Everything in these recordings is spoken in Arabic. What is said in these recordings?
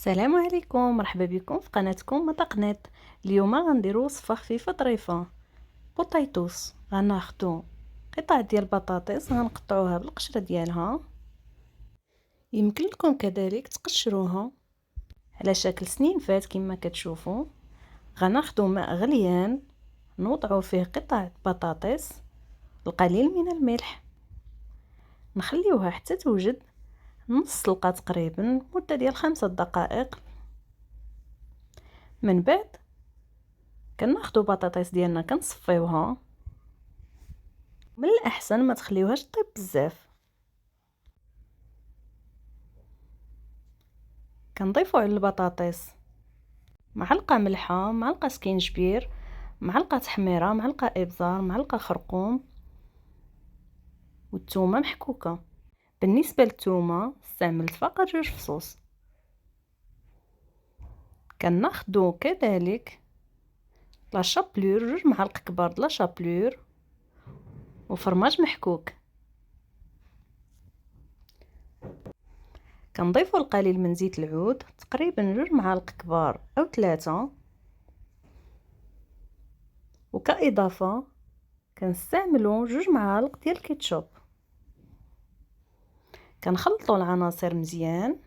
السلام عليكم، مرحبا بكم في قناتكم مذاق نت. اليوم غنديرو وصفه خفيفه ظريفه بوطيتوس. غناخدو قطع ديال البطاطس غنقطعوها بالقشره ديالها. يمكن لكم كذلك تقشروها على شكل سنينفات كما كتشوفوا. غناخدو ماء غليان نوضعو فيه قطع البطاطس، القليل من الملح، نخليوها حتى توجد نص سلقه تقريبا مده ديال 5 دقائق. من بعد كناخدو بطاطس ديالنا كنصفيوها. من الاحسن ما تخليوهاش طيب بزاف. كنضيفوا على البطاطس معلقه ملحه، معلقه سكينجبير، معلقه تحميره، معلقه ابزار، معلقه خرقوم، والثومه محكوكه. بالنسبه للثومه استعملت فقط 2 فصوص. كناخدو كذلك لا شابلور، 2 معالق كبار د لا شابلور، وفرماج محكوك. كنضيفوا القليل من زيت العود، تقريبا 2 معالق كبار او 3. وكاضافه كنستعملوا 2 معالق ديال الكيتشوب. كنخلطوا العناصر مزيان،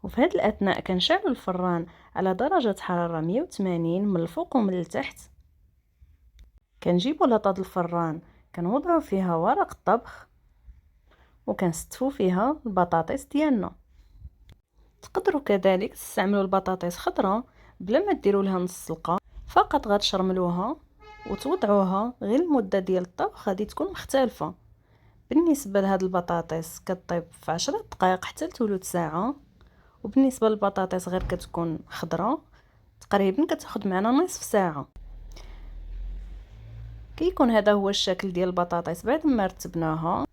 وفي هذا الاثناء كنشعلوا الفران على درجه حراره 180 من الفوق ومن التحت. كنجيبوا لاطه الفران كنوضعوا فيها ورق الطبخ وكنستفوا فيها البطاطس ديالنا. تقدروا كذلك تستعملوا البطاطس خضراء بلا ما ديروا لها نص سلقه، فقط غتشرملوها وتوضعوها. غير المده ديال الطبخ غادي تكون مختلفه. بالنسبه لهاد البطاطس كطيب في 10 دقائق حتى لثلث ساعه، وبالنسبه للبطاطس غير كتكون خضراء تقريبا كتاخذ معنا نصف ساعه. كيكون هذا هو الشكل ديال البطاطس بعد ما رتبناها.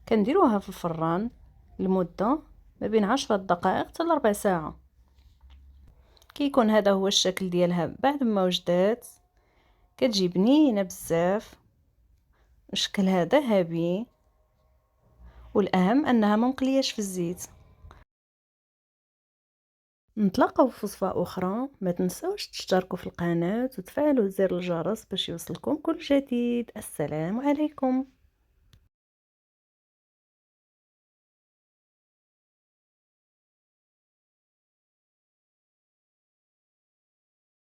كنديروها في الفران لمده ما بين 10 دقائق حتى لربع ساعه. كيكون هذا هو الشكل ديالها بعد ما وجدات. كتجي بنينه بزاف، شكلها ذهبي، والاهم انها ما مقلياش في الزيت. نتلاقاو في وصفه اخرى. ما تنسوش تشتركوا في القناه وتفعلوا زر الجرس باش يوصلكم كل جديد. السلام عليكم.